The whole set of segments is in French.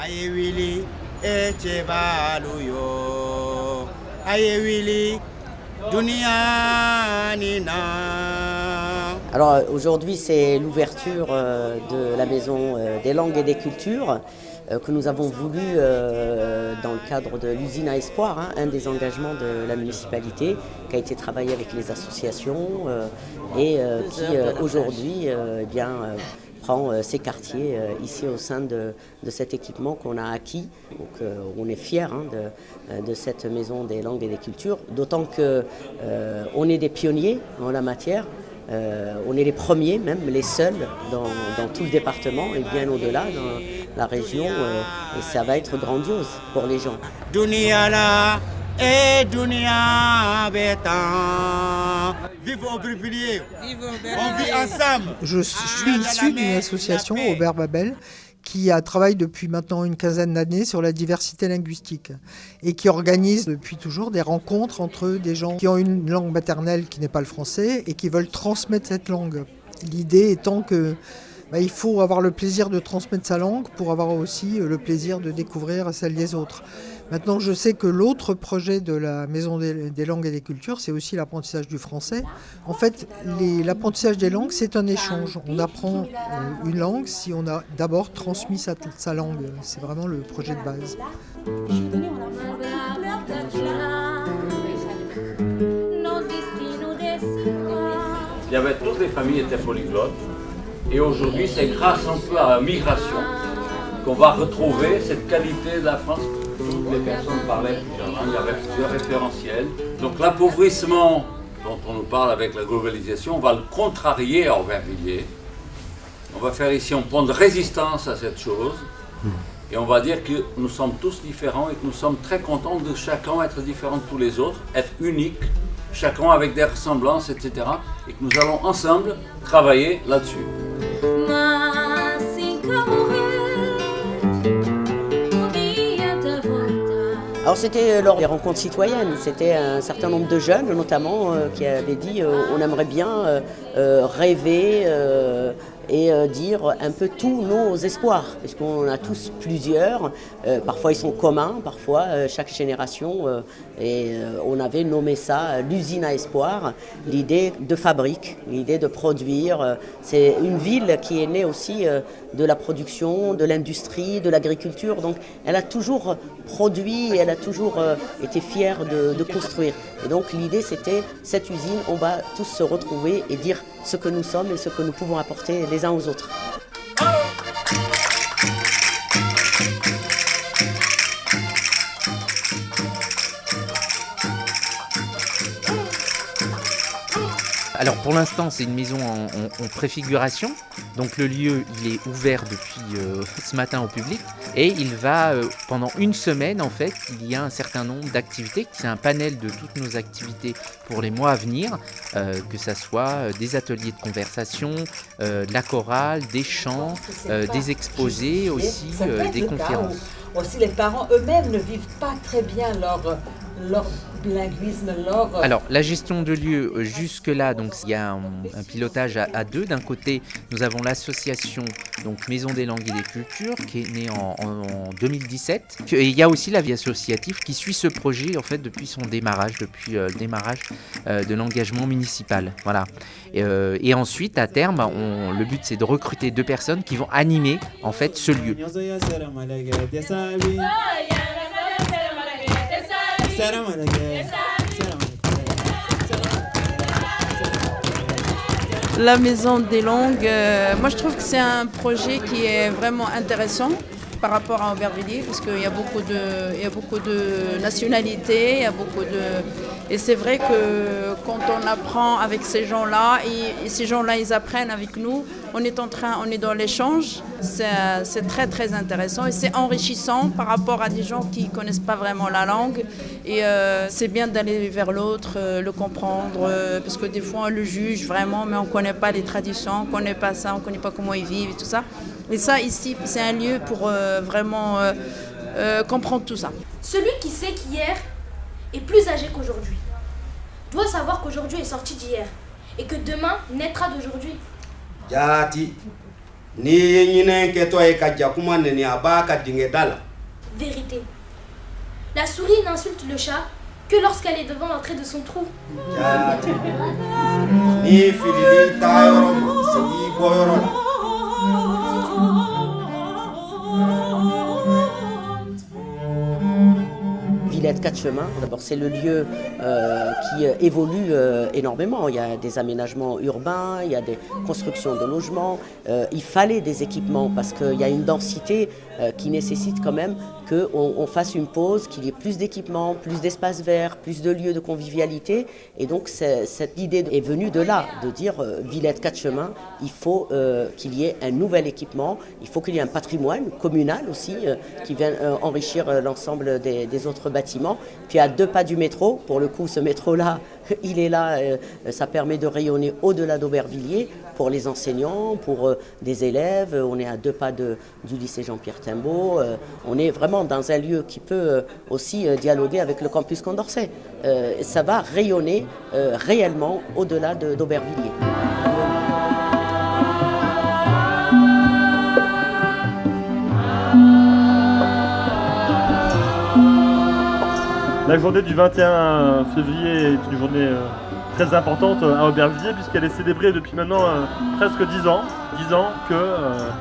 Ayewili echebaluyo. Ayewili dunia nina. Alors aujourd'hui c'est l'ouverture de la Maison des langues et des cultures que nous avons voulu dans le cadre de l'usine à espoir, un des engagements de la municipalité qui a été travaillé avec les associations et qui aujourd'hui prend ses quartiers ici au sein de cet équipement qu'on a acquis. Donc on est fiers de cette Maison des langues et des cultures, d'autant qu'on est des pionniers en la matière. On est les premiers, même les seuls dans tout le département et bien au-delà dans la région et ça va être grandiose pour les gens. Dunia la et dunia bétan. Vive Aubervilliers, on vit ensemble. Je suis issu d'une association, Aubert Babel, qui travaille depuis maintenant une quinzaine d'années sur la diversité linguistique et qui organise depuis toujours des rencontres entre des gens qui ont une langue maternelle qui n'est pas le français et qui veulent transmettre cette langue. L'idée étant que il faut avoir le plaisir de transmettre sa langue pour avoir aussi le plaisir de découvrir celle des autres. Maintenant, je sais que l'autre projet de la Maison des langues et des cultures, c'est aussi l'apprentissage du français. En fait, l'apprentissage des langues, c'est un échange. On apprend une langue si on a d'abord transmis sa langue. C'est vraiment le projet de base. Il y avait toutes les familles étaient polyglottes. Et aujourd'hui, c'est grâce un peu à la migration qu'on va retrouver cette qualité de la France. Toutes les personnes parlaient plusieurs langues, il y avait plusieurs référentiels. Donc l'appauvrissement dont on nous parle avec la globalisation, on va le contrarier à Aubervilliers. On va faire ici un point de résistance à cette chose. Et on va dire que nous sommes tous différents et que nous sommes très contents de chacun être différent de tous les autres, être unique, chacun avec des ressemblances, etc. Et que nous allons ensemble travailler là-dessus. Alors c'était lors des rencontres citoyennes, c'était un certain nombre de jeunes notamment qui avaient dit on aimerait bien rêver et dire un peu tous nos espoirs, parce qu'on en a tous plusieurs, parfois ils sont communs, parfois chaque génération, et on avait nommé ça l'usine à espoir, l'idée de fabrique, l'idée de produire. C'est une ville qui est née aussi de la production, de l'industrie, de l'agriculture, donc elle a toujours produit et elle a toujours été fière de construire. Et donc l'idée c'était, cette usine, on va tous se retrouver et dire ce que nous sommes et ce que nous pouvons apporter les uns aux autres. Alors pour l'instant c'est une maison en préfiguration, donc le lieu il est ouvert depuis ce matin au public et il va pendant une semaine en fait, il y a un certain nombre d'activités, c'est un panel de toutes nos activités pour les mois à venir, que ça soit des ateliers de conversation, de la chorale, des chants, des exposés aussi, des conférences. Aussi les parents eux-mêmes ne vivent pas très bien leur bilinguisme, Alors la gestion de lieu jusque-là, donc il y a un pilotage à deux. D'un côté, nous avons l'association donc Maison des langues et des cultures qui est née en 2017. Et il y a aussi la vie associative qui suit ce projet en fait depuis son démarrage, depuis le démarrage de l'engagement municipal. Voilà. Et ensuite, à terme, le but c'est de recruter 2 personnes qui vont animer en fait ce lieu. La Maison des langues, moi je trouve que c'est un projet qui est vraiment intéressant par rapport à Aubervilliers, parce qu'il y a beaucoup de nationalités, et c'est vrai que quand on apprend avec ces gens-là, et ces gens-là ils apprennent avec nous, on est dans l'échange, c'est très très intéressant et c'est enrichissant par rapport à des gens qui ne connaissent pas vraiment la langue, et c'est bien d'aller vers l'autre, le comprendre, parce que des fois on le juge vraiment, mais on ne connaît pas les traditions, on ne connaît pas ça, on ne connaît pas comment ils vivent et tout ça. Et ça ici, c'est un lieu pour vraiment comprendre tout ça. Celui qui sait qu'hier est plus âgé qu'aujourd'hui doit savoir qu'aujourd'hui est sorti d'hier et que demain naîtra d'aujourd'hui. Jati Vérité. La souris n'insulte le chat que lorsqu'elle est devant l'entrée de son trou. Villette 4 Chemins, d'abord c'est le lieu qui évolue énormément. Il y a des aménagements urbains, il y a des constructions de logements. Il fallait des équipements parce qu'il y a une densité qui nécessite quand même qu'on fasse une pause, qu'il y ait plus d'équipements, plus d'espaces verts, plus de lieux de convivialité. Et donc cette idée est venue de là, de dire Villette 4 Chemins, il faut qu'il y ait un nouvel équipement, il faut qu'il y ait un patrimoine communal aussi qui vienne enrichir l'ensemble des autres bâtiments. Puis à 2 pas du métro, pour le coup ce métro-là, il est là, ça permet de rayonner au-delà d'Aubervilliers pour les enseignants, pour des élèves. On est à 2 pas du lycée Jean-Pierre Timbaud. On est vraiment dans un lieu qui peut aussi dialoguer avec le campus Condorcet. Ça va rayonner réellement au-delà d'Aubervilliers. La journée du 21 février est une journée très importante à Aubervilliers puisqu'elle est célébrée depuis maintenant presque 10 ans. 10 ans que,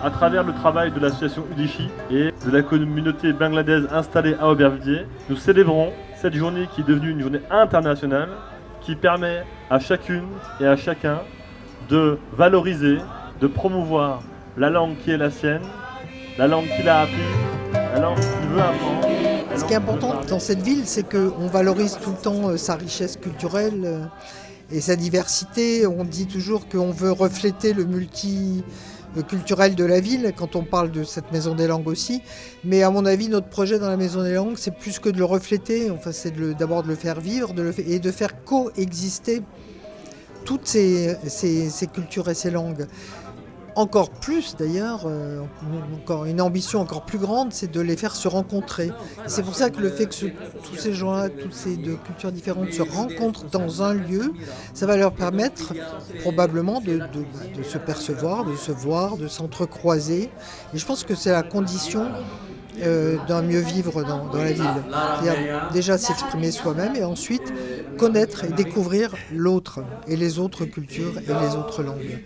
à travers le travail de l'association Udishi et de la communauté bangladaise installée à Aubervilliers, nous célébrons cette journée qui est devenue une journée internationale qui permet à chacune et à chacun de valoriser, de promouvoir la langue qui est la sienne, la langue qu'il a appris, la langue qu'il veut apprendre. Ce qui est important dans cette ville, c'est qu'on valorise tout le temps sa richesse culturelle et sa diversité. On dit toujours qu'on veut refléter le multiculturel de la ville quand on parle de cette Maison des Langues aussi. Mais à mon avis, notre projet dans la Maison des Langues, c'est plus que de le refléter. Enfin, c'est d'abord de le faire vivre et de faire coexister toutes ces cultures et ces langues. Encore plus d'ailleurs, encore une ambition encore plus grande, c'est de les faire se rencontrer. C'est pour ça que le fait que tous ces gens-là, toutes ces deux cultures différentes se rencontrent dans un lieu, ça va leur permettre probablement de se percevoir, de se voir, de s'entrecroiser. Et je pense que c'est la condition d'un mieux vivre dans la ville. C'est-à-dire déjà s'exprimer soi-même et ensuite connaître et découvrir l'autre et les autres cultures et les autres langues.